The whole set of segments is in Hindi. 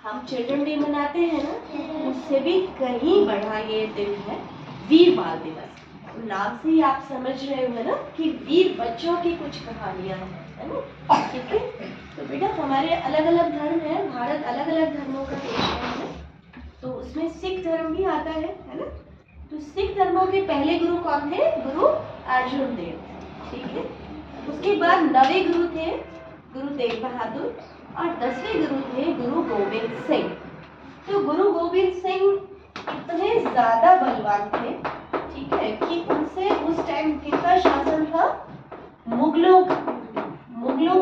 हम चिल्ड्रन डे मनाते हैं ना, उससे भी कहीं बड़ा ये दिन है वीर बाल दिवस। नाम से ही आप समझ रहे हो ना कि वीर बच्चों की कुछ कहानियां हैं, है ना। ठीक है, तो बेटा हमारे अलग अलग धर्म है, भारत अलग अलग धर्मों का देश है, तो उसमें सिख धर्म भी आता है ना। तो सिख धर्मों के पहले गुरु कौन थे? गुरु अर्जुन देव। ठीक है, उसके बाद 9वें गुरु थे गुरु तेग बहादुर और 10वें गुरु थे गुरु गोविंद सिंह। तो गुरु गोविंद सिंह इतने ज्यादा बलवान थे, ठीक है, कि उनसे उस टाइम किसका शासन था? मुगलों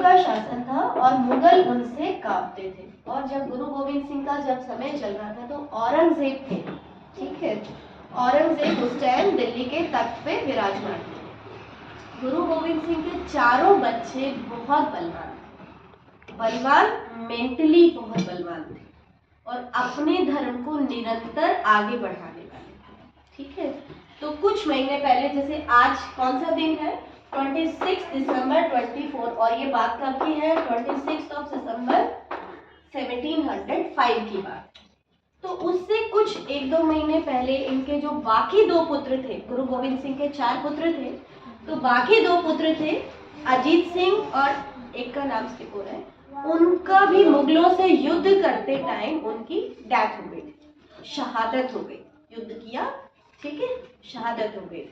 का शासन था और मुगल उनसे कांपते थे। और जब गुरु गोविंद सिंह का जब समय चल रहा था तो औरंगजेब थे, ठीक है, औरंगजेब उस टाइम दिल्ली के तख्त पे विराजमान थे। गुरु गोविंद सिंह के चारों बच्चे बहुत बलवान मेंटली बहुत बलवान थे और अपने धर्म को निरंतर आगे बढ़ाने वाले थे। ठीक है, तो कुछ महीने पहले, जैसे आज कौन सा दिन है? 26 दिसंबर 24, और ये बात कब की है? 26 दिसंबर 1705 की बात। तो उससे कुछ 1-2 महीने पहले इनके जो बाकी 2 पुत्र थे, गुरु गोविंद सिंह के 4 पुत्र थे, तो बाकी 2 पुत्र थे अजीत सिंह और एक का नाम स्किप हो रहा है, उनका भी मुगलों से युद्ध करते टाइम उनकी डेथ हो गई, शहादत हो गई। युद्ध किया, ठीक है, शहादत हो गई।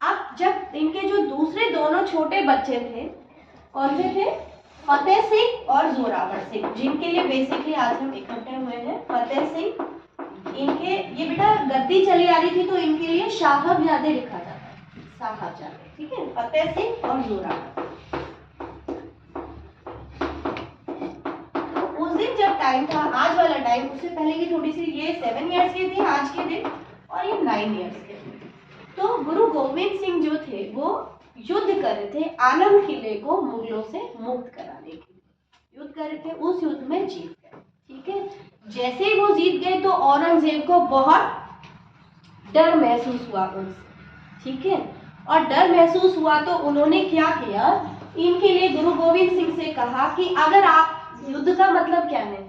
अब जब इनके जो दूसरे दोनों छोटे बच्चे थे, कौन से थे? फतेह सिंह और जोरावर सिंह, जिनके लिए बेसिकली आज हम इकट्ठे हुए हैं। फतेह सिंह, इनके ये बेटा गद्दी चली आ रही थी तो इनके लिए साहबजादे लिखा जाता है, साहबजादे, ठीक है, फतेह सिंह और जोरावर। तो उस दिन जब टाइम था, आज वाला टाइम, उससे पहले की थोड़ी सी, ये 7 इयर्स के थे आज के दिन और ये 9 इयर्स के थे। तो गुरु गोविंद सिंह जो थे वो युद्ध कर रहे थे आनंद किले को मुगलों से मुक्त कराने के लिए, युद्ध कर रहे थे। उस युद्ध में जीत गए, ठीक है। जैसे ही वो जीत गए तो औरंगजेब को बहुत डर महसूस हुआ उनसे, ठीक है, और डर महसूस हुआ तो उन्होंने क्या किया, इनके लिए गुरु गोविंद सिंह से कहा कि अगर आप, युद्ध का मतलब क्या है?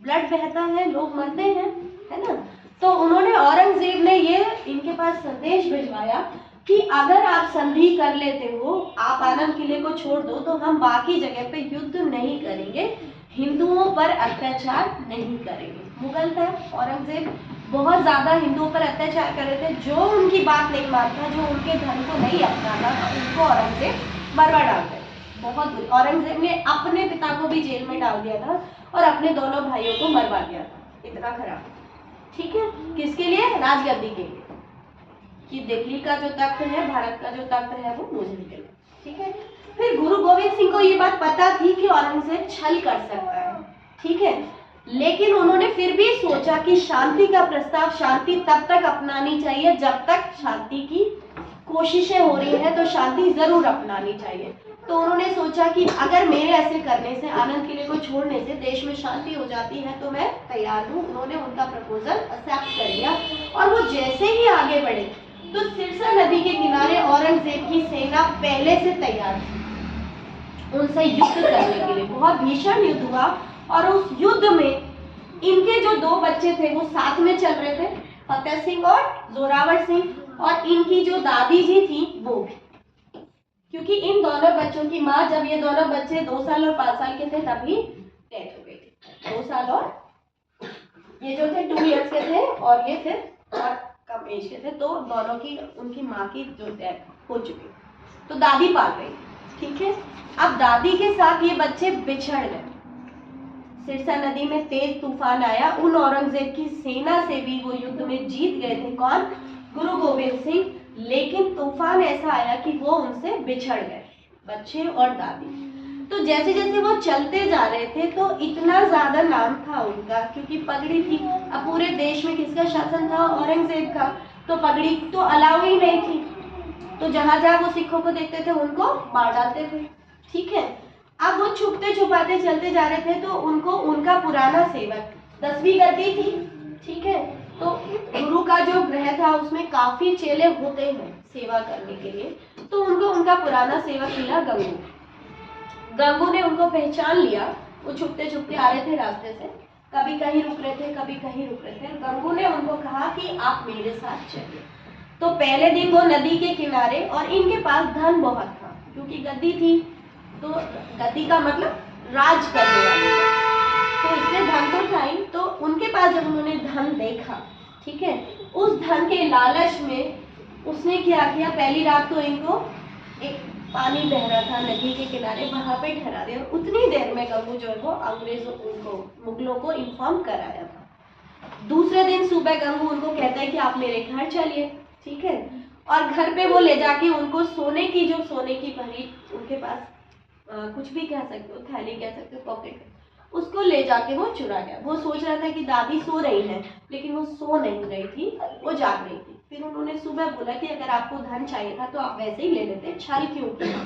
ब्लड बहता है, लोग मरते हैं, है ना। तो उन्होंने, औरंगजेब ने ये इनके पास संदेश भिजवाया कि अगर आप संधि कर लेते हो, आप आनंद किले को छोड़ दो, तो हम बाकी जगह पे युद्ध नहीं करेंगे, हिंदुओं पर अत्याचार नहीं करेंगे। मुगल था औरंगजेब, बहुत ज्यादा हिंदुओं पर अत्याचार कर रहे थे। जो उनकी बात नहीं मानता, जो उनके धर्म को नहीं अपनाता, उनको औरंगजेब मरवा डालते। बहुत औरंगजेब ने अपने पिता को भी जेल में डाल दिया था और अपने दोनों भाइयों को मरवा दिया था, इतना खराब, ठीक है। किसके लिए? राजगद्दी के लिए, कि दिल्ली का जो तख्त है, भारत का जो तख्त है, वो मुझे मिलेगा, ठीक है। फिर गुरु गोविंद सिंह को ये बात पता थी कि औरंगजेब छल कर सकता है, ठीक है, लेकिन उन्होंने फिर भी सोचा कि शांति का प्रस्ताव, शांति तब तक अपनानी चाहिए जब तक शांति की कोशिशें हो रही है, तो शांति जरूर अपनानी चाहिए। तो उन्होंने सोचा कि अगर मेरे ऐसे करने से, आनंद किले को छोड़ने से देश में शांति हो जाती है तो मैं तैयार हूँ। उन्होंने उनका प्रपोजल एक्सेप्ट कर लिया और वो जैसे ही आगे बढ़े तो सिरसा नदी के किनारे औरंगजेब की सेना पहले से तैयार थी उनसे युद्ध करने के लिए। बहुत भीषण युद्ध हुआ और उस युद्ध में इनके जो 2 बच्चे थे वो साथ में चल रहे थे, फतेह सिंह और जोरावर सिंह, और इनकी जो दादी जी थी वो भी, क्योंकि इन दोनों बच्चों की माँ, जब ये दोनों बच्चे 2 साल और 5 साल के थे तभी डेथ हो गई थी। 2 साल और ये जो थे 2 इयर्स के थे और ये थे और कम एज के थे, तो दोनों की, उनकी माँ की जो डेथ हो चुकी, तो दादी पाल गई, ठीक है। अब दादी के साथ ये बच्चे बिछड़ गए, सिरसा नदी में तेज तूफान आया, उन औरंगजेब की सेना से भी वो युद्ध में जीत गए थे। कौन? गुरु गोविंद सिंह। लेकिन तूफान ऐसा आया कि वो उनसे बिछड़ गए, बच्चे और दादी। तो जैसे जैसे वो चलते जा रहे थे तो इतना ज्यादा नाम था उनका, क्योंकि पगड़ी थी। अब पूरे देश में किसका शासन था? औरंगजेब का। तो पगड़ी तो अलाउ ही नहीं थी, तो जहां जहां वो सिखों को देखते थे उनको मार डालते थे, ठीक है। अब वो छुपते छुपाते चलते जा रहे थे तो उनको, उनका पुराना सेवक, 10वीं गद्दी थी, ठीक है, तो गुरु का जो ग्रह था उसमें काफी चेले होते हैं सेवा करने के लिए, तो उनको उनका पुराना सेवक मिला गंगू। गंगू ने उनको पहचान लिया, वो छुपते छुपते आ रहे थे रास्ते से, कभी कहीं रुक रहे थे, कभी कहीं रुक रहे थे। गंगू ने उनको कहा कि आप मेरे साथ चलिए। तो पहले दिन वो नदी के किनारे, और इनके पास धन बहुत था क्योंकि गद्दी थी, तो गद्दी का मतलब राज करने वाली, तो इसलिए धन तो था ही। तो उनके पास जब उन्होंने धन देखा, ठीक है, उस धन के लालच में उसने क्या किया, पहली रात तो इनको एक पानी बह रहा था नदी के किनारे, वहां पे ठहरा दिया। उतनी देर में गंगू जो है वो अंग्रेजों को, मुगलों को इन्फॉर्म कराया था। दूसरे दिन सुबह गंगू उनको कहता है कि आप मेरे घर चलिए, ठीक है, और घर पे वो ले जाके उनको सोने की भरी, उनके पास कुछ भी कह सकते हो, थैली कह सकते हो, पॉकेट, उसको ले जाके वो चुरा गया। वो सोच रहा था कि दादी सो रही है, लेकिन वो सो नहीं रही थी, वो जाग रही थी। फिर उन्होंने सुबह बोला कि अगर आपको धन चाहिए था तो आप वैसे ही ले लेते, छल क्यों किया।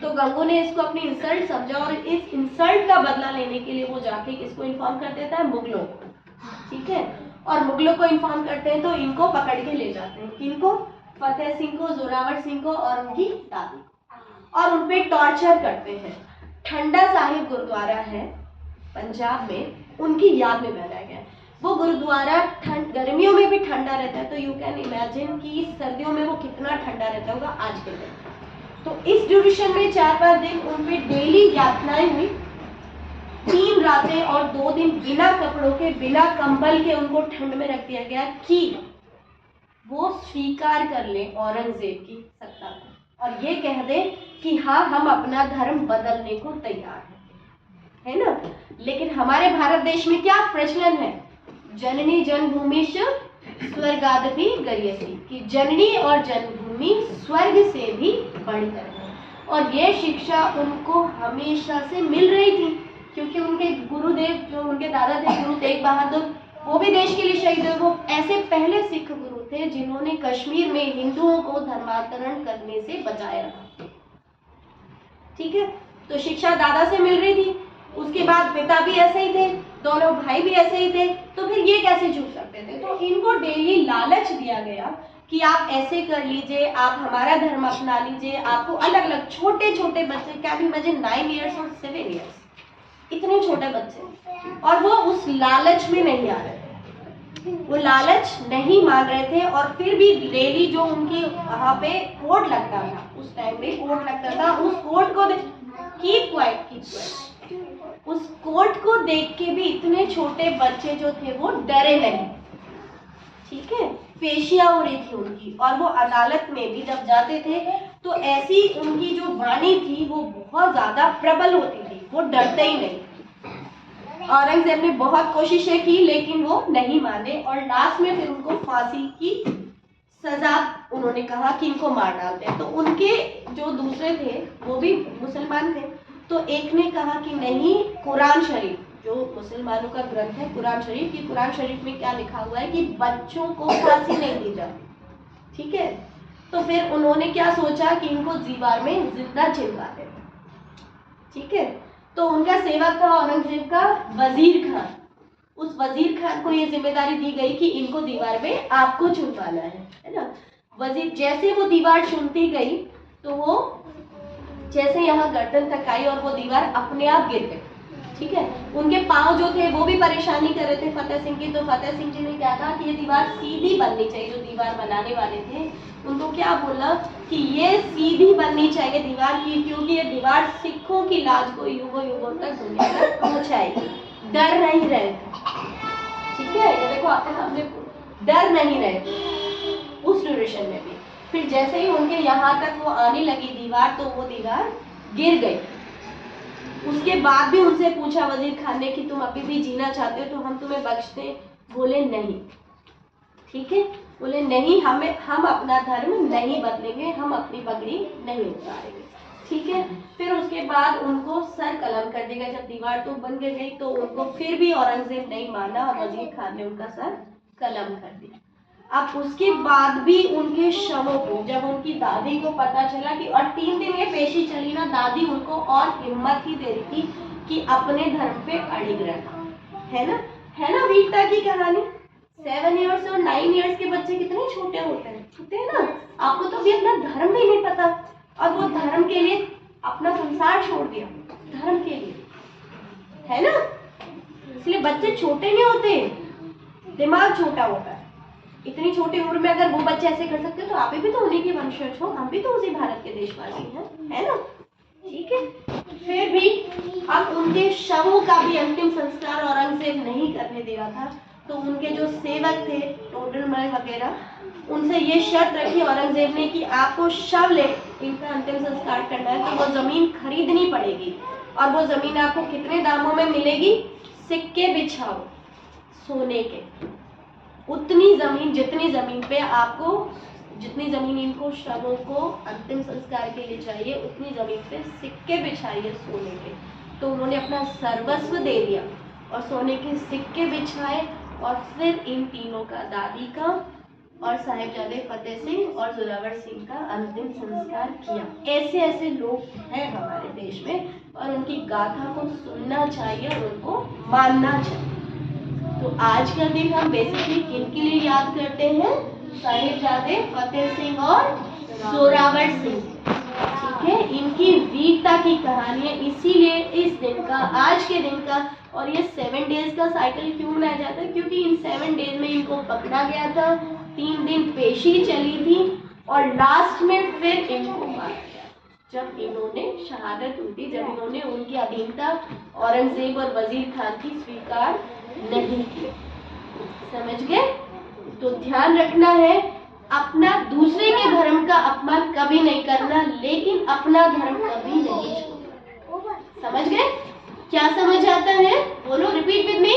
तो गंगू ने इसको अपनी इंसल्ट समझा, और इस इंसल्ट का बदला लेने के लिए वो जाके किसको इन्फॉर्म कर देता है, मुगलों को, ठीक है, और मुगलों को इन्फॉर्म करते हैं तो इनको पकड़ के ले जाते हैं, किनको, फतेह सिंह को, जोरावर सिंह को और उनकी दादी, और उन पे टॉर्चर करते हैं। ठंडा साहिब गुरुद्वारा है पंजाब में, उनकी याद में बनाया गया है। वो गुरुद्वारा ठंड, गर्मियों में भी ठंडा रहता है, तो यू कैन इमेजिन कि सर्दियों में वो कितना ठंडा रहता होगा आज के दिन। तो इस ड्यूरेशन में 4-5 दिन उन पे डेली यातनाएं हुई, 3 रातें और 2 दिन बिना कपड़ों के, बिना कंबल के उनको ठंड में रख दिया गया कि वो स्वीकार कर ले औरंगजेब की सत्ता को, और ये कह दे कि हाँ, हम अपना धर्म बदलने को तैयार है ना। लेकिन हमारे भारत देश में क्या प्रचलन है, जननी जन्मभूमिश्च स्वर्गादपि गरीयसी, कि जननी और जन्मभूमि स्वर्ग से भी बढ़कर है। और ये शिक्षा उनको हमेशा से मिल रही थी, क्योंकि उनके गुरुदेव, जो उनके दादा थे गुरु तेग बहादुर, वो भी देश के लिए शहीद हुए। वो ऐसे पहले सिख गुरु थे जिन्होंने कश्मीर में हिंदुओं को धर्मांतरण करने से बचाया रखा, ठीक है। तो शिक्षा दादा से मिल रही थी, उसके बाद पिता भी ऐसे ही थे, दोनों भाई भी ऐसे ही थे, तो फिर ये कैसे झुक सकते थे। तो इनको डेली लालच दिया गया कि आप ऐसे कर लीजिए, आप हमारा धर्म अपना लीजिए, आपको अलग अलग छोटे छोटे बच्चे, क्या भी मुझे 9 ईयर्स और 7 ईयर्स, इतने छोटे बच्चे, और वो उस लालच में नहीं आ रहे थे, वो लालच नहीं मान रहे थे। और फिर भी डेली जो उनकी वहां पे कोर्ट लगता था, उस टाइम में कोर्ट लगता था, उस कोर्ट को कीप क्वाइट, उस कोर्ट को देख के भी इतने छोटे बच्चे जो थे वो डरे नहीं, ठीक है, पेशियां हो रही थी उनकी। और वो अदालत में भी जब जाते थे तो ऐसी उनकी जो वाणी थी वो बहुत ज्यादा प्रबल होती थी, वो डरते ही नहीं। औरंगजेब ने बहुत कोशिशें की लेकिन वो नहीं माने, और लास्ट में फिर उनको फांसी की सजा उन्होंने कहा कि इनको मार डालते हैं। तो उनके जो दूसरे थे वो भी मुसलमान थे, तो एक ने कहा कि नहीं, कुरान शरीफ, जो मुसलमानों का ग्रंथ है कुरान शरीफ, कि कुरान शरीफ में क्या लिखा हुआ है कि बच्चों को फांसी नहीं दी जाती, ठीक है। तो फिर उन्होंने क्या सोचा कि इनको दीवार में जिंदा चिनवा दे, ठीक है। तो उनका सेवक था औरंगजेब का वजीर खान, उस वजीर खान को ये जिम्मेदारी दी गई कि इनको दीवार में आपको चुनवाना है ना। वजीर जैसे वो दीवार चुनती गई तो वो जैसे यहाँ गर्दन तक आई और वो दीवार अपने आप गिर गई, ठीक है। उनके पांव जो थे वो भी परेशानी कर रहे थे फतेह सिंह की, तो फतेह सिंह जी ने क्या कहा कि ये दीवार सीधी बननी चाहिए। जो दीवार बनाने वाले थे उनको क्या बोला कि ये सीधी बननी चाहिए दीवार की, क्योंकि ये दीवार सिखों की लाज को युगों युगों तक दुनिया तक पहुंचाएगी। डर नहीं रहे थे, ठीक है, ये देखो आपके सामने, डर नहीं रहे थे उस ड्यूरेशन में भी। फिर जैसे ही उनके यहाँ तक वो आने लगी दीवार, तो वो दीवार गिर गई। उसके बाद भी उनसे पूछा वजीर खान ने कि तुम अभी भी जीना चाहते हो तो हम तुम्हें बख्शते, बोले नहीं, ठीक है, बोले नहीं, हम अपना धर्म नहीं बदलेंगे, हम अपनी पगड़ी नहीं उतारेंगे, ठीक है। फिर उसके बाद उनको सर कलम कर देगा। जब दीवार तो बन गई तो उनको फिर भी औरंगजेब नहीं माना और वजीर खान ने उनका सर कलम कर दिया। अब उसके बाद भी उनके शवों को जब उनकी दादी को पता चला कि, और 3 दिन ये पेशी चली ना, दादी उनको और हिम्मत ही दे रही थी कि अपने धर्म पे अड़िग रहना, है ना वीरता की कहानी। 7 इयर्स और 9 इयर्स के बच्चे कितने छोटे होते हैं ना। आपको तो अभी अपना धर्म भी नहीं पता, और वो धर्म के लिए अपना संसार छोड़ दिया, धर्म के लिए, है ना। इसलिए बच्चे छोटे नहीं होते, दिमाग छोटा होता है। इतनी छोटी उम्र में अगर वो बच्चे ऐसे कर सकते हो तो आप भी तो उन्हीं के वंशज हो, हम भी तो उसी भारत के देशवासी हैं, है ना? ठीक है। फिर भी अब उनके शवों का भी अंतिम संस्कार औरंगजेब नहीं करने दे रहा था, तो उनके जो सेवक थे टोडरमल वगैरह, उनसे ये शर्त रखी औरंगजेब ने कि आपको शव ले इनका अंतिम संस्कार करना है तो वो जमीन खरीदनी पड़ेगी। और वो जमीन आपको कितने दामों में मिलेगी? सिक्के बिछाओ सोने के, उतनी जमीन जितनी जमीन पे आपको, जितनी जमीन इनको शवों को अंतिम संस्कार के लिए चाहिए, उतनी जमीन पे सिक्के बिछाइए सोने के। तो उन्होंने अपना सर्वस्व दे दिया और सोने के सिक्के बिछाए और फिर इन तीनों का, दादी का और साहिबजादे फतेह सिंह और जोरावर सिंह का अंतिम संस्कार किया। ऐसे ऐसे लोग हैं हमारे देश में और उनकी गाथा को सुनना चाहिए और उनको मानना चाहिए। तो आज का दिन हम बेसिकली किनके लिए याद करते हैं? साहिबजादे फतेह सिंह और जोरावर सिंह। ठीक है, इनकी वीरता की कहानी है, इसीलिए इस दिन का, आज के दिन का, और ये 7 डेज का साइकिल क्यों मनाया जाता है? क्योंकि इन 7 डेज में इनको पकड़ा गया था, 3 दिन पेशी चली थी और लास्ट में फिर इनको मारा गया जब इन्होंने शहादत दी, जब इन्होंने उनकी अधीनता औरंगजेब और वजीर खान की स्वीकार नहीं की। समझ गए? तो ध्यान रखना है, अपना दूसरे के धर्म का अपमान कभी नहीं करना, लेकिन अपना धर्म कभी नहीं छोड़ना। समझ गए? क्या समझ आता है? बोलो, रिपीट विद मी।